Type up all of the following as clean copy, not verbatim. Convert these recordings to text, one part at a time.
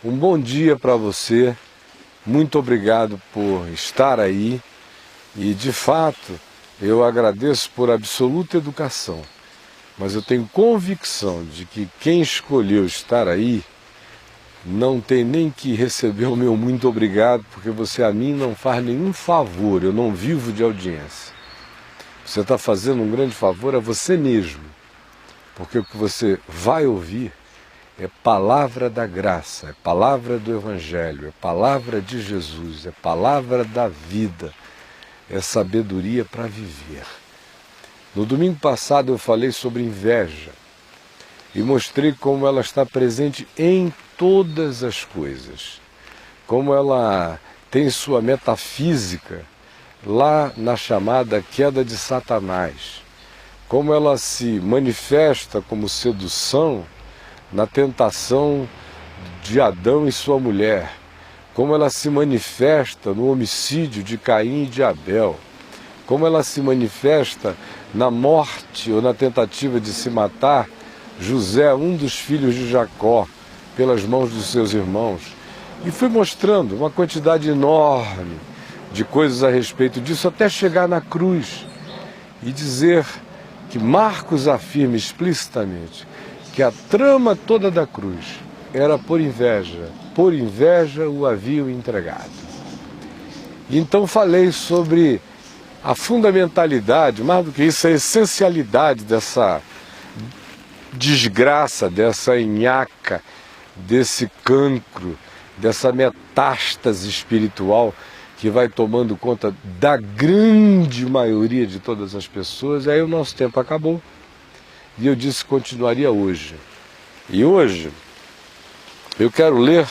Um bom dia para você, muito obrigado por estar aí e, de fato, eu agradeço por absoluta educação, mas eu tenho convicção de que quem escolheu estar aí não tem nem que receber o meu muito obrigado, porque você a mim não faz nenhum favor, eu não vivo de audiência. Você está fazendo um grande favor a você mesmo, porque o que você vai ouvir é palavra da graça, é palavra do Evangelho, é palavra de Jesus, é palavra da vida, é sabedoria para viver. No domingo passado eu falei sobre inveja e mostrei como ela está presente em todas as coisas, como ela tem sua metafísica lá na chamada queda de Satanás, como ela se manifesta como sedução na tentação de Adão e sua mulher, como ela se manifesta no homicídio de Caim e de Abel, como ela se manifesta na morte ou na tentativa de se matar José, um dos filhos de Jacó, pelas mãos dos seus irmãos. E fui mostrando uma quantidade enorme de coisas a respeito disso, até chegar na cruz e dizer que Marcos afirma explicitamente que a trama toda da cruz era por inveja o haviam entregado. E então falei sobre a fundamentalidade, mais do que isso, a essencialidade dessa desgraça, dessa nhaca, desse cancro, dessa metástase espiritual que vai tomando conta da grande maioria de todas as pessoas. Aí o nosso tempo acabou. E eu disse que continuaria hoje. E hoje eu quero ler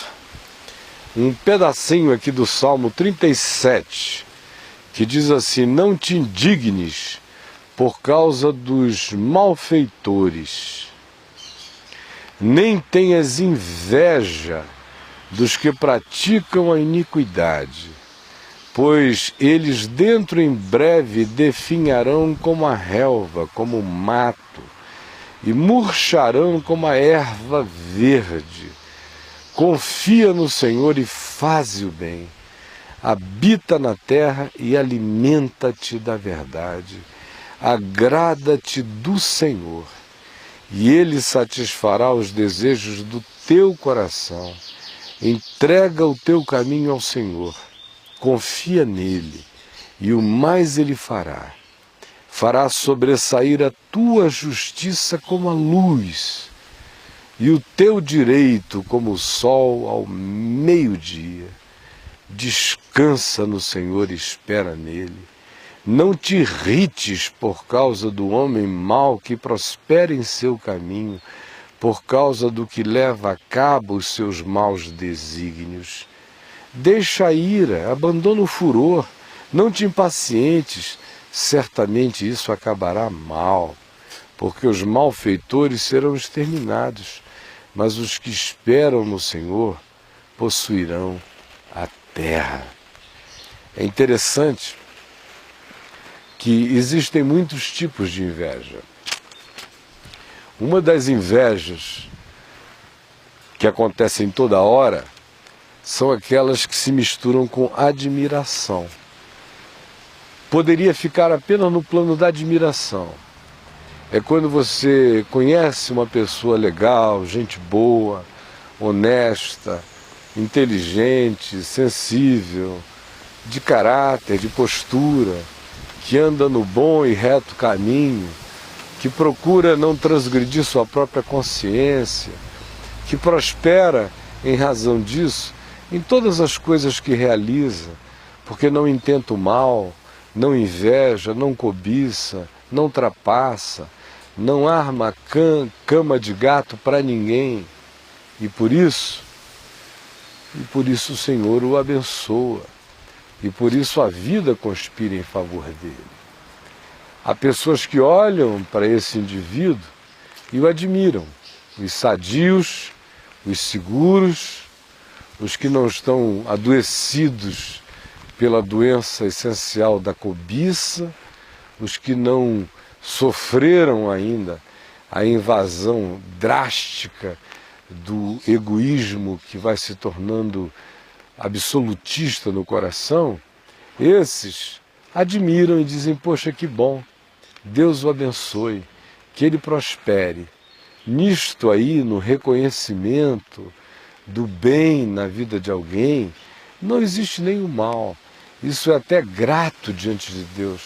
um pedacinho aqui do Salmo 37, que diz assim: não te indignes por causa dos malfeitores, nem tenhas inveja dos que praticam a iniquidade, pois eles dentro em breve definharão como a relva, como o mato, e murcharão como a erva verde. Confia no Senhor e faze o bem. Habita na terra e alimenta-te da verdade. Agrada-te do Senhor, e Ele satisfará os desejos do teu coração. Entrega o teu caminho ao Senhor. Confia nele, e o mais Ele fará. Fará sobressair a tua justiça como a luz, e o teu direito como o sol ao meio-dia. Descansa no Senhor e espera nele. Não te irrites por causa do homem mau que prospera em seu caminho, por causa do que leva a cabo os seus maus desígnios. Deixa a ira, abandona o furor, não te impacientes, certamente isso acabará mal, porque os malfeitores serão exterminados, mas os que esperam no Senhor possuirão a terra. É interessante que existem muitos tipos de inveja. Uma das invejas que acontecem toda hora são aquelas que se misturam com admiração. Poderia ficar apenas no plano da admiração. É quando você conhece uma pessoa legal, gente boa, honesta, inteligente, sensível, de caráter, de postura, que anda no bom e reto caminho, que procura não transgredir sua própria consciência, que prospera em razão disso em todas as coisas que realiza, porque não intenta o mal, não inveja, não cobiça, não trapassa, não arma cama de gato para ninguém. E por isso o Senhor o abençoa. E por isso a vida conspira em favor dele. Há pessoas que olham para esse indivíduo e o admiram. Os sadios, os seguros, os que não estão adoecidos pela doença essencial da cobiça, os que não sofreram ainda a invasão drástica do egoísmo que vai se tornando absolutista no coração, esses admiram e dizem, poxa, que bom, Deus o abençoe, que ele prospere. Nisto aí, no reconhecimento do bem na vida de alguém, não existe nenhum mal. Isso é até grato diante de Deus,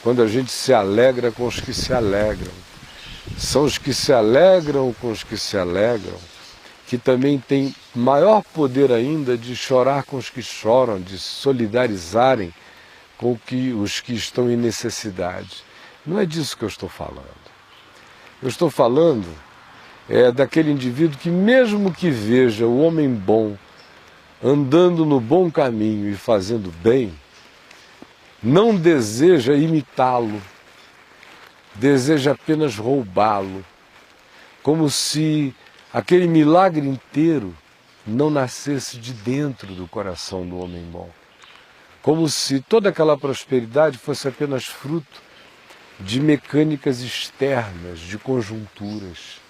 quando a gente se alegra com os que se alegram. São os que se alegram com os que se alegram, que também têm maior poder ainda de chorar com os que choram, de solidarizarem com os que estão em necessidade. Não é disso que eu estou falando. Eu estou falando daquele indivíduo que, mesmo que veja o homem bom andando no bom caminho e fazendo bem, não deseja imitá-lo, deseja apenas roubá-lo, como se aquele milagre inteiro não nascesse de dentro do coração do homem bom, como se toda aquela prosperidade fosse apenas fruto de mecânicas externas, de conjunturas.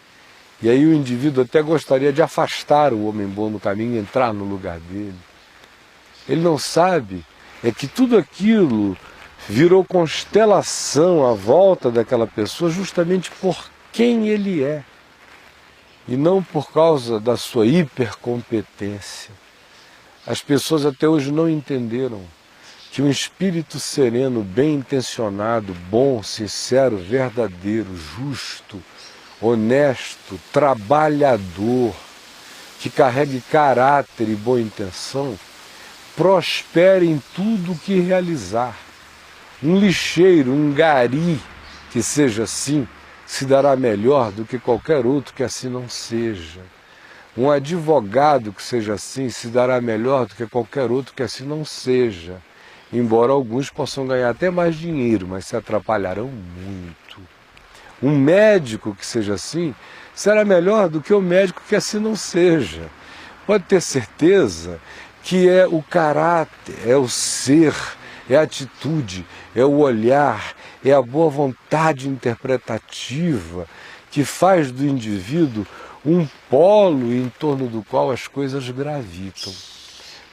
E aí o indivíduo até gostaria de afastar o homem bom no caminho e entrar no lugar dele. Ele não sabe que tudo aquilo virou constelação à volta daquela pessoa justamente por quem ele é, e não por causa da sua hipercompetência. As pessoas até hoje não entenderam que um espírito sereno, bem intencionado, bom, sincero, verdadeiro, justo, honesto, trabalhador, que carregue caráter e boa intenção, prospere em tudo o que realizar. Um lixeiro, um gari que seja assim, se dará melhor do que qualquer outro que assim não seja. Um advogado que seja assim, se dará melhor do que qualquer outro que assim não seja. Embora alguns possam ganhar até mais dinheiro, mas se atrapalharão muito. Um médico que seja assim, será melhor do que o médico que assim não seja. Pode ter certeza que é o caráter, é o ser, é a atitude, é o olhar, é a boa vontade interpretativa que faz do indivíduo um polo em torno do qual as coisas gravitam.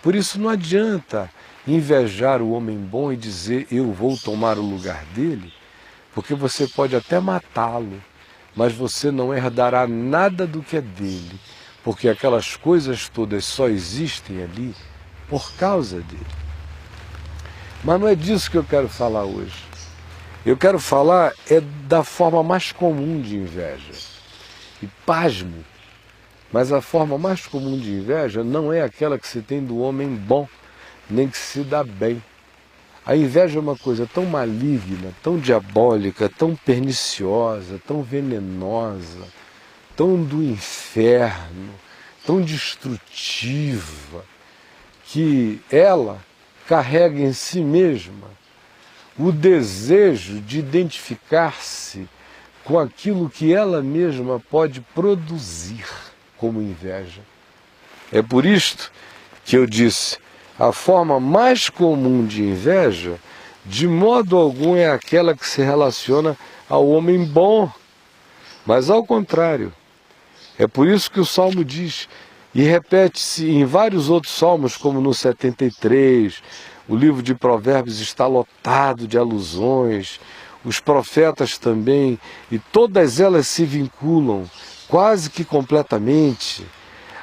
Por isso não adianta invejar o homem bom e dizer eu vou tomar o lugar dele, porque você pode até matá-lo, mas você não herdará nada do que é dele, porque aquelas coisas todas só existem ali por causa dele. Mas não é disso que eu quero falar hoje. Eu quero falar da forma mais comum de inveja. E pasmo, mas a forma mais comum de inveja não é aquela que se tem do homem bom, nem que se dá bem. A inveja é uma coisa tão maligna, tão diabólica, tão perniciosa, tão venenosa, tão do inferno, tão destrutiva, que ela carrega em si mesma o desejo de identificar-se com aquilo que ela mesma pode produzir como inveja. É por isto que eu disse, a forma mais comum de inveja, de modo algum é aquela que se relaciona ao homem bom, mas ao contrário. É por isso que o Salmo diz, e repete-se em vários outros salmos, como no 73, o livro de Provérbios está lotado de alusões, os profetas também, e todas elas se vinculam quase que completamente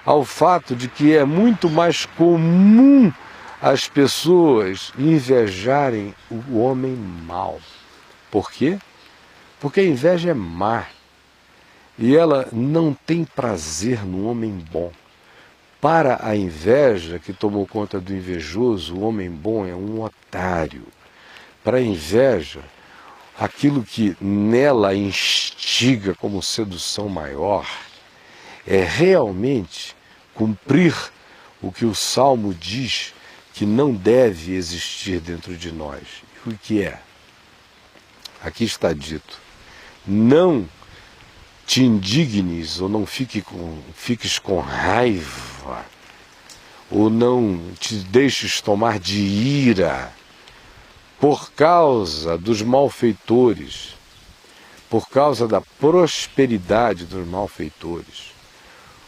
ao fato de que é muito mais comum as pessoas invejarem o homem mau. Por quê? Porque a inveja é má e ela não tem prazer no homem bom. Para a inveja que tomou conta do invejoso, o homem bom é um otário. Para a inveja, aquilo que nela instiga como sedução maior é realmente cumprir o que o Salmo diz que não deve existir dentro de nós. E o que é? Aqui está dito, não te indignes ou não fiques com raiva ou não te deixes tomar de ira por causa dos malfeitores, por causa da prosperidade dos malfeitores,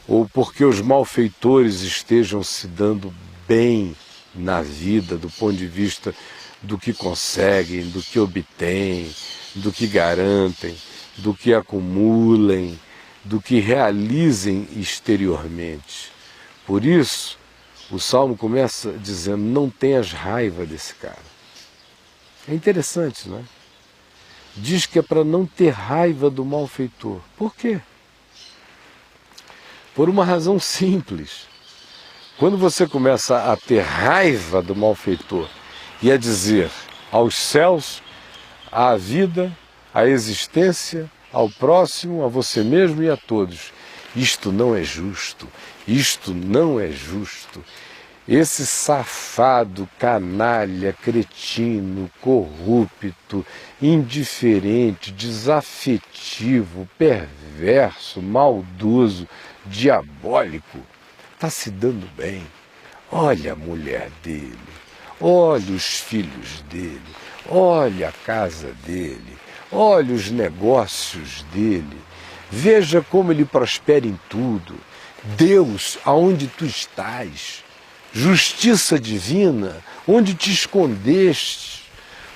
ou porque os malfeitores estejam se dando bem na vida, do ponto de vista do que conseguem, do que obtêm, do que garantem, do que acumulem, do que realizem exteriormente. Por isso, o Salmo começa dizendo, não tenhas raiva desse cara. É interessante, não é? Diz que é para não ter raiva do malfeitor. Por quê? Por uma razão simples. Quando você começa a ter raiva do malfeitor e a dizer aos céus, à vida, à existência, ao próximo, a você mesmo e a todos, isto não é justo, isto não é justo. Esse safado, canalha, cretino, corrupto, indiferente, desafetivo, perverso, maldoso, diabólico, está se dando bem. Olha a mulher dele, olha os filhos dele, olha a casa dele, olha os negócios dele, veja como ele prospera em tudo. Deus, aonde tu estás? Justiça divina, onde te escondeste?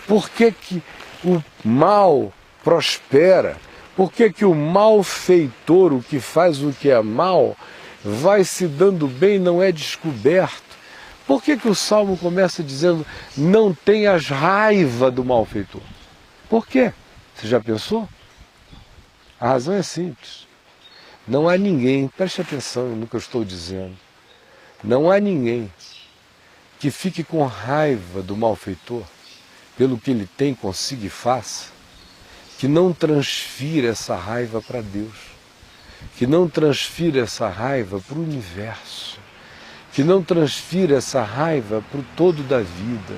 Por que que o mal prospera? Por que que o malfeitor, o que faz o que é mal, vai se dando bem e não é descoberto? Por que que o Salmo começa dizendo, não tenhas raiva do malfeitor? Por quê? Você já pensou? A razão é simples. Não há ninguém, preste atenção no que eu estou dizendo, não há ninguém que fique com raiva do malfeitor, pelo que ele tem, consiga e faça, que não transfira essa raiva para Deus, que não transfira essa raiva para o universo, que não transfira essa raiva para o todo da vida.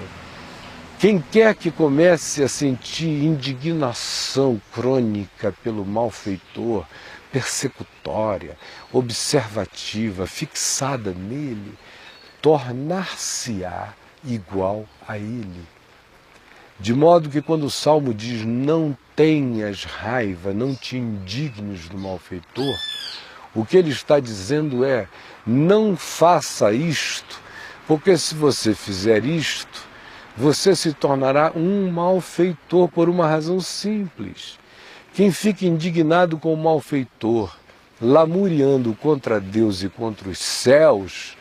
Quem quer que comece a sentir indignação crônica pelo malfeitor, persecutória, observativa, fixada nele, tornar-se-á igual a ele. De modo que quando o Salmo diz, não tenhas raiva, não te indignes do malfeitor, o que ele está dizendo é, não faça isto, porque se você fizer isto, você se tornará um malfeitor por uma razão simples. Quem fica indignado com o malfeitor, lamuriando contra Deus e contra os céus,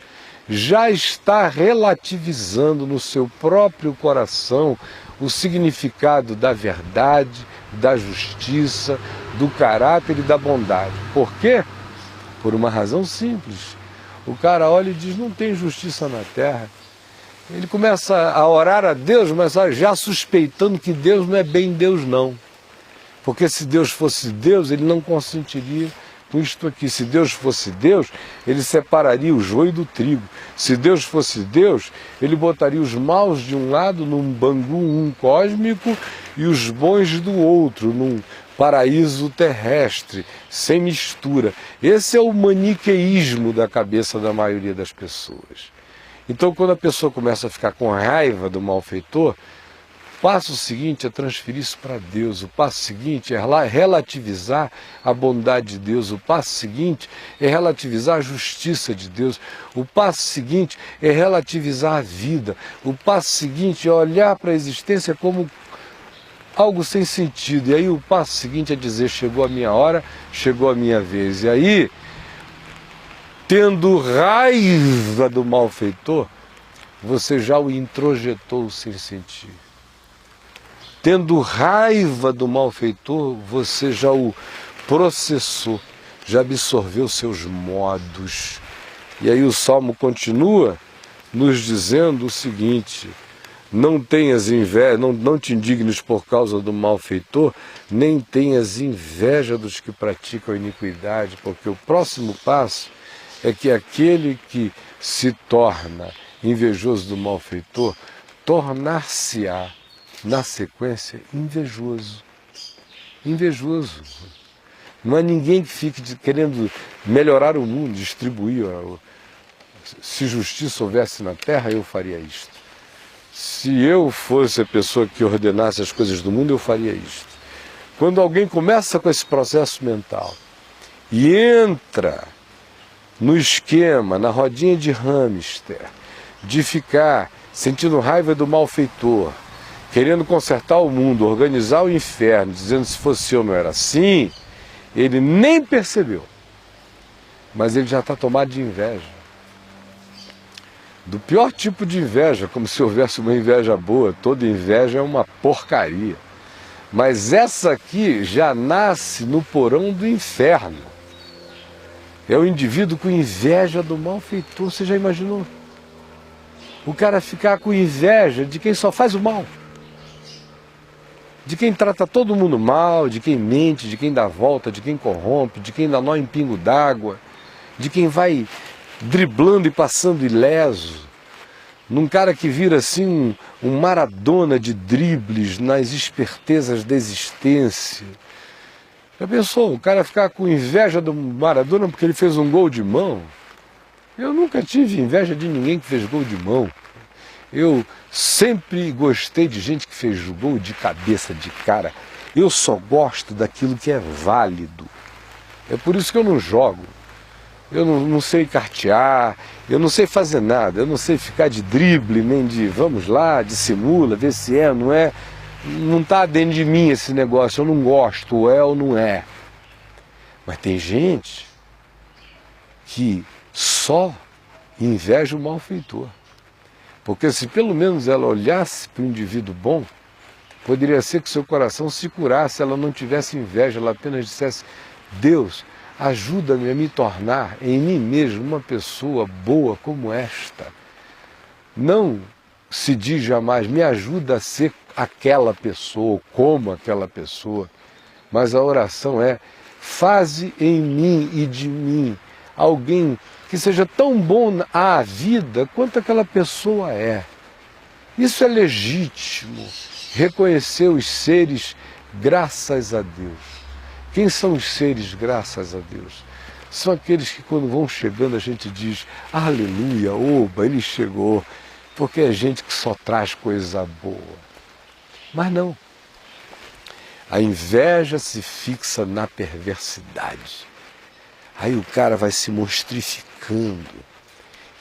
já está relativizando no seu próprio coração o significado da verdade, da justiça, do caráter e da bondade. Por quê? Por uma razão simples. O cara olha e diz, não tem justiça na terra. Ele começa a orar a Deus, mas já suspeitando que Deus não é bem Deus não. Porque se Deus fosse Deus, ele não consentiria com isto aqui. Se Deus fosse Deus, ele separaria o joio do trigo. Se Deus fosse Deus, ele botaria os maus de um lado num bangu cósmico e os bons do outro, num paraíso terrestre, sem mistura. Esse é o maniqueísmo da cabeça da maioria das pessoas. Então, quando a pessoa começa a ficar com raiva do malfeitor, o passo seguinte é transferir isso para Deus. O passo seguinte é relativizar a bondade de Deus. O passo seguinte é relativizar a justiça de Deus. O passo seguinte é relativizar a vida. O passo seguinte é olhar para a existência como algo sem sentido. E aí o passo seguinte é dizer, chegou a minha hora, chegou a minha vez. E aí, tendo raiva do malfeitor, você já o introjetou sem sentir. Tendo raiva do malfeitor, você já o processou, já absorveu seus modos. E aí o Salmo continua nos dizendo o seguinte, não tenhas inveja, não te indignes por causa do malfeitor, nem tenhas inveja dos que praticam a iniquidade, porque o próximo passo é que aquele que se torna invejoso do malfeitor, tornar-se-á, na sequência, invejoso. Invejoso. Não há ninguém que fique querendo melhorar o mundo, distribuir. Se justiça houvesse na terra, eu faria isto. Se eu fosse a pessoa que ordenasse as coisas do mundo, eu faria isto. Quando alguém começa com esse processo mental e entra no esquema, na rodinha de hamster, de ficar sentindo raiva do malfeitor, querendo consertar o mundo, organizar o inferno, dizendo se fosse eu não era assim, ele nem percebeu. Mas ele já está tomado de inveja. Do pior tipo de inveja, como se houvesse uma inveja boa. Toda inveja é uma porcaria. Mas essa aqui já nasce no porão do inferno. É o indivíduo com inveja do malfeitor. Você já imaginou? O cara ficar com inveja de quem só faz o mal. De quem trata todo mundo mal, de quem mente, de quem dá volta, de quem corrompe, de quem dá nó em pingo d'água, de quem vai driblando e passando ileso, num cara que vira assim um Maradona de dribles nas espertezas da existência. Já pensou, o cara ficar com inveja do Maradona porque ele fez um gol de mão? Eu nunca tive inveja de ninguém que fez gol de mão. Eu sempre gostei de gente que fez gol de cabeça, de cara. Eu só gosto daquilo que é válido. É por isso que eu não jogo. Eu não sei cartear, eu não sei fazer nada, eu não sei ficar de drible, nem de vamos lá, dissimula, vê se é ou não é. Não está dentro de mim esse negócio, eu não gosto, ou é ou não é. Mas tem gente que só inveja o malfeitor. Porque se pelo menos ela olhasse para o indivíduo bom, poderia ser que seu coração se curasse, ela não tivesse inveja, ela apenas dissesse: Deus, ajuda-me a me tornar em mim mesmo uma pessoa boa como esta. Não se diz jamais, me ajuda a ser aquela pessoa, como aquela pessoa, mas a oração é: faze em mim e de mim alguém que seja tão bom à vida quanto aquela pessoa é. Isso é legítimo, reconhecer os seres graças a Deus. Quem são os seres graças a Deus? São aqueles que quando vão chegando a gente diz: aleluia, oba, ele chegou, porque é gente que só traz coisa boa. Mas não. A inveja se fixa na perversidade. Aí o cara vai se monstrificando.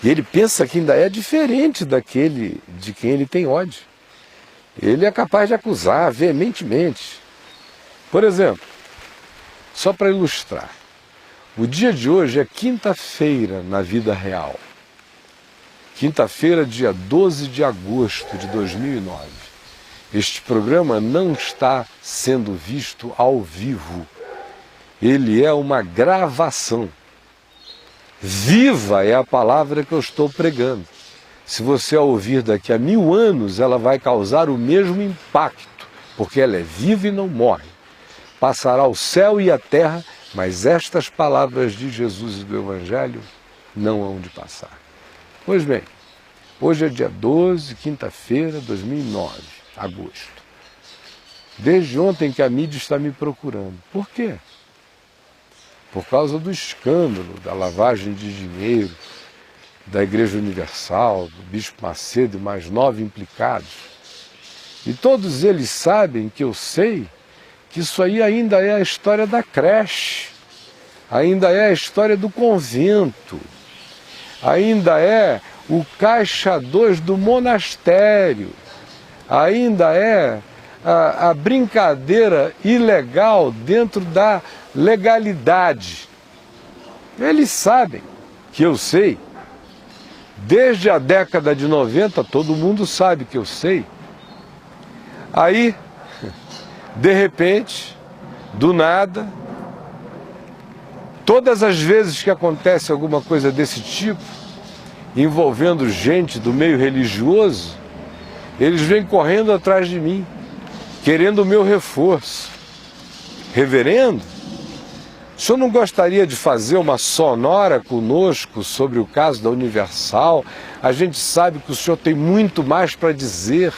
E ele pensa que ainda é diferente daquele de quem ele tem ódio. Ele é capaz de acusar veementemente. Por exemplo, só para ilustrar, o dia de hoje é quinta-feira na vida real. Quinta-feira, dia 12 de agosto de 2009. Este programa não está sendo visto ao vivo. Ele é uma gravação. Viva é a palavra que eu estou pregando. Se você a ouvir daqui a 1000 anos, ela vai causar o mesmo impacto, porque ela é viva e não morre. Passará o céu e a terra, mas estas palavras de Jesus e do Evangelho não hão de passar. Pois bem, hoje é dia 12, quinta-feira, 2009, agosto. Desde ontem que a mídia está me procurando. Por quê? Por causa do escândalo da lavagem de dinheiro da Igreja Universal, do Bispo Macedo e mais 9 implicados. E todos eles sabem que eu sei que isso aí ainda é a história da creche, ainda é a história do convento, ainda é o caixa 2 do monastério, ainda é a brincadeira ilegal dentro da legalidade. Eles sabem que eu sei. Desde a década de 90, todo mundo sabe que eu sei. Aí, de repente, do nada, todas as vezes que acontece alguma coisa desse tipo, envolvendo gente do meio religioso, eles vêm correndo atrás de mim, querendo o meu reforço. Reverendo, o senhor não gostaria de fazer uma sonora conosco sobre o caso da Universal? A gente sabe que o senhor tem muito mais para dizer.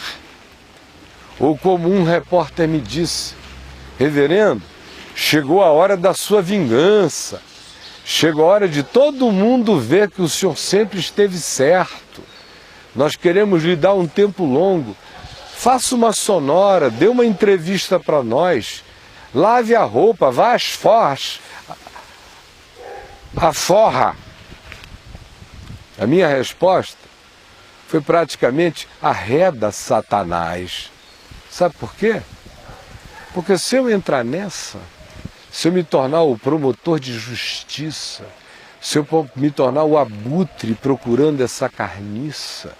Ou como um repórter me disse: reverendo, chegou a hora da sua vingança. Chegou a hora de todo mundo ver que o senhor sempre esteve certo. Nós queremos lhe dar um tempo longo. Faça uma sonora, dê uma entrevista para nós. Lave a roupa, vá às forras. A forra, A minha resposta foi praticamente arreda Satanás. Sabe por quê? Porque se eu entrar nessa, se eu me tornar o promotor de justiça, se eu me tornar o abutre procurando essa carniça,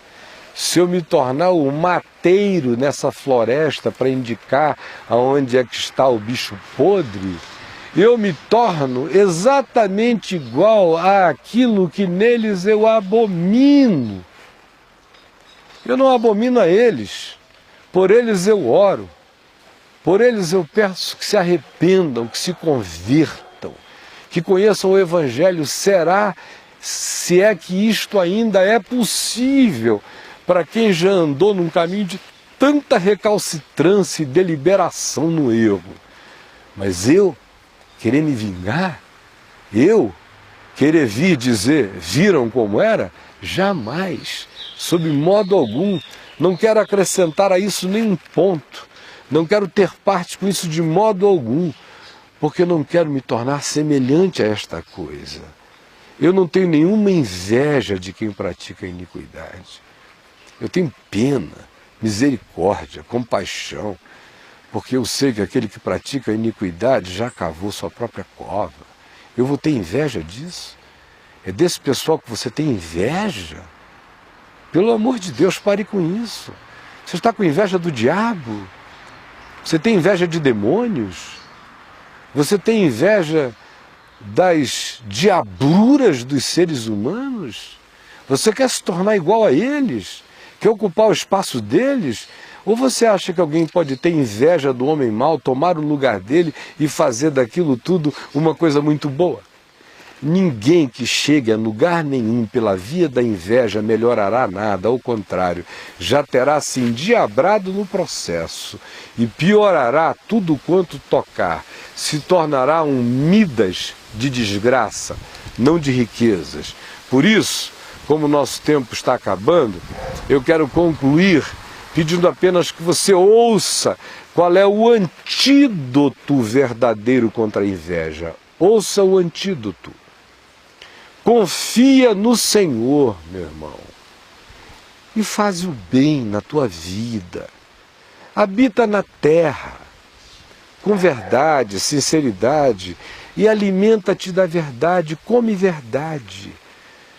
se eu me tornar o mateiro nessa floresta para indicar aonde é que está o bicho podre, eu me torno exatamente igual àquilo que neles eu abomino. Eu não abomino a eles, por eles eu oro, por eles eu peço que se arrependam, que se convertam, que conheçam o Evangelho. Será, se é que isto ainda é possível para quem já andou num caminho de tanta recalcitrância e deliberação no erro. Mas eu querer me vingar, eu querer vir dizer, viram como era? Jamais, sob modo algum. Não quero acrescentar a isso nenhum ponto, não quero ter parte com isso de modo algum, porque não quero me tornar semelhante a esta coisa. Eu não tenho nenhuma inveja de quem pratica a iniquidade. Eu tenho pena, misericórdia, compaixão, porque eu sei que aquele que pratica a iniquidade já cavou sua própria cova. Eu vou ter inveja disso? É desse pessoal que você tem inveja? Pelo amor de Deus, pare com isso. Você está com inveja do diabo? Você tem inveja de demônios? Você tem inveja das diabruras dos seres humanos? Você quer se tornar igual a eles? Quer ocupar o espaço deles? Ou você acha que alguém pode ter inveja do homem mau, tomar o lugar dele e fazer daquilo tudo uma coisa muito boa? Ninguém que chegue a lugar nenhum pela via da inveja melhorará nada, ao contrário, já terá se endiabrado no processo e piorará tudo quanto tocar, se tornará um Midas de desgraça, não de riquezas. Por isso, como o nosso tempo está acabando, eu quero concluir pedindo apenas que você ouça qual é o antídoto verdadeiro contra a inveja. Ouça o antídoto. Confia no Senhor, meu irmão, e faz o bem na tua vida. Habita na terra, com verdade, sinceridade, e alimenta-te da verdade, come verdade.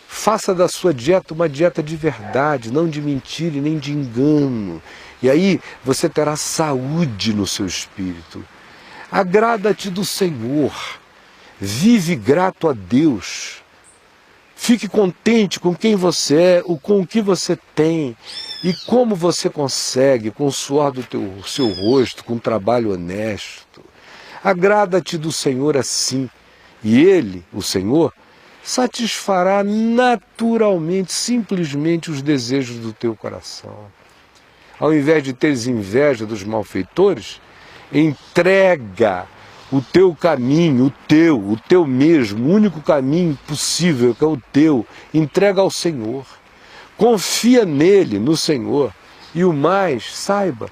Faça da sua dieta uma dieta de verdade, não de mentira e nem de engano. E aí você terá saúde no seu espírito. Agrada-te do Senhor, vive grato a Deus. Fique contente com quem você é, com o que você tem e como você consegue, com o suor do seu rosto, com um trabalho honesto. Agrada-te do Senhor assim, e Ele, o Senhor, satisfará naturalmente, simplesmente os desejos do teu coração. Ao invés de teres inveja dos malfeitores, entrega o teu caminho, o teu mesmo, o único caminho possível, que é o teu, entrega ao Senhor. Confia nele, no Senhor, e o mais, saiba,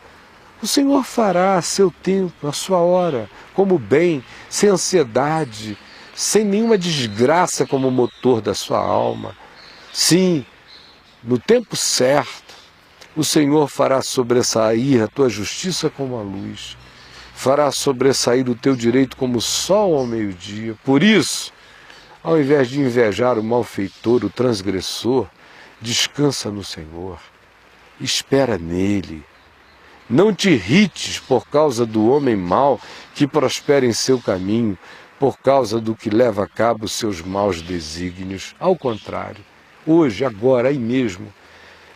o Senhor fará a seu tempo, a sua hora, como bem, sem ansiedade, sem nenhuma desgraça como motor da sua alma. Sim, no tempo certo, o Senhor fará sobressair a tua justiça como a luz, fará sobressair o teu direito como o sol ao meio-dia. Por isso, ao invés de invejar o malfeitor, o transgressor, descansa no Senhor, espera nele. Não te irrites por causa do homem mau que prospera em seu caminho, por causa do que leva a cabo os seus maus desígnios. Ao contrário, hoje, agora, aí mesmo,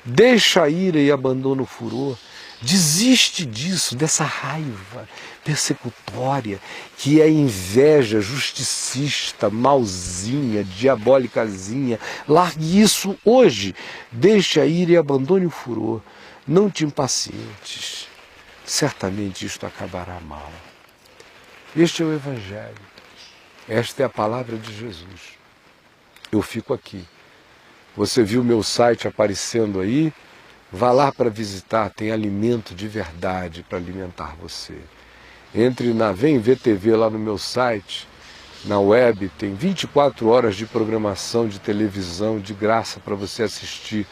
deixa a ira e abandona o furor. Desiste disso, dessa raiva persecutória, que é inveja justicista, malzinha, diabólicazinha. Largue isso hoje. Deixa a ira e abandone o furor. Não te impacientes. Certamente isto acabará mal. Este é o Evangelho. Esta é a palavra de Jesus. Eu fico aqui. Você viu meu site aparecendo aí? Vá lá para visitar, tem alimento de verdade para alimentar você. Entre na Vem VTV lá no meu site, na web, tem 24 horas de programação de televisão de graça para você assistir,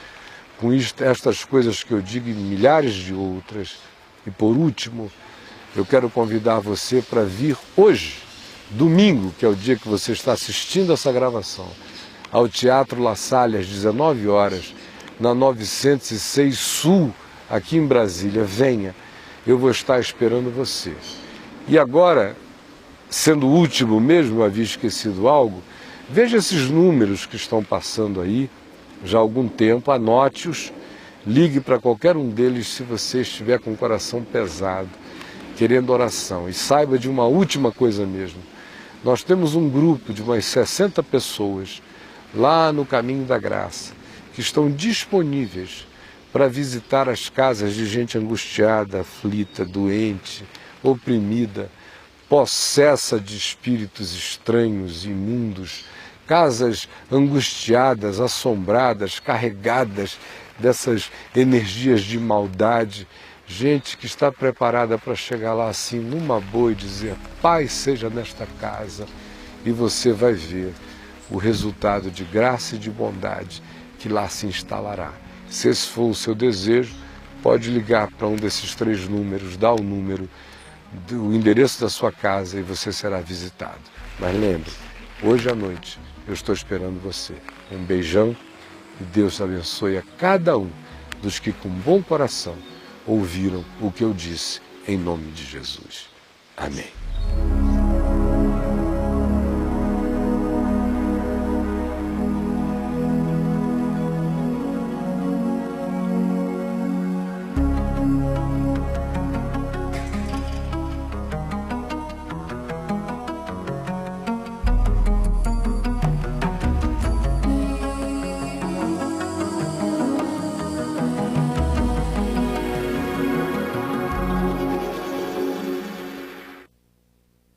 com estas coisas que eu digo e milhares de outras. E por último, eu quero convidar você para vir hoje, domingo, que é o dia que você está assistindo essa gravação, ao Teatro La Salle, às 19 horas, na 906 Sul, aqui em Brasília. Venha, eu vou estar esperando você. E agora, sendo o último mesmo, eu havia esquecido algo, veja esses números que estão passando aí, já há algum tempo, anote-os, ligue para qualquer um deles se você estiver com o coração pesado, querendo oração. E saiba de uma última coisa mesmo, nós temos um grupo de umas 60 pessoas lá no Caminho da Graça, que estão disponíveis para visitar as casas de gente angustiada, aflita, doente, oprimida, possessa de espíritos estranhos, imundos, casas angustiadas, assombradas, carregadas dessas energias de maldade, gente que está preparada para chegar lá assim numa boa e dizer: paz seja nesta casa, e você vai ver o resultado de graça e de bondade que lá se instalará. Se esse for o seu desejo, pode ligar para um desses 3 números, dá o número, o endereço da sua casa e você será visitado. Mas lembre, hoje à noite eu estou esperando você. Um beijão e Deus abençoe a cada um dos que com bom coração ouviram o que eu disse em nome de Jesus. Amém.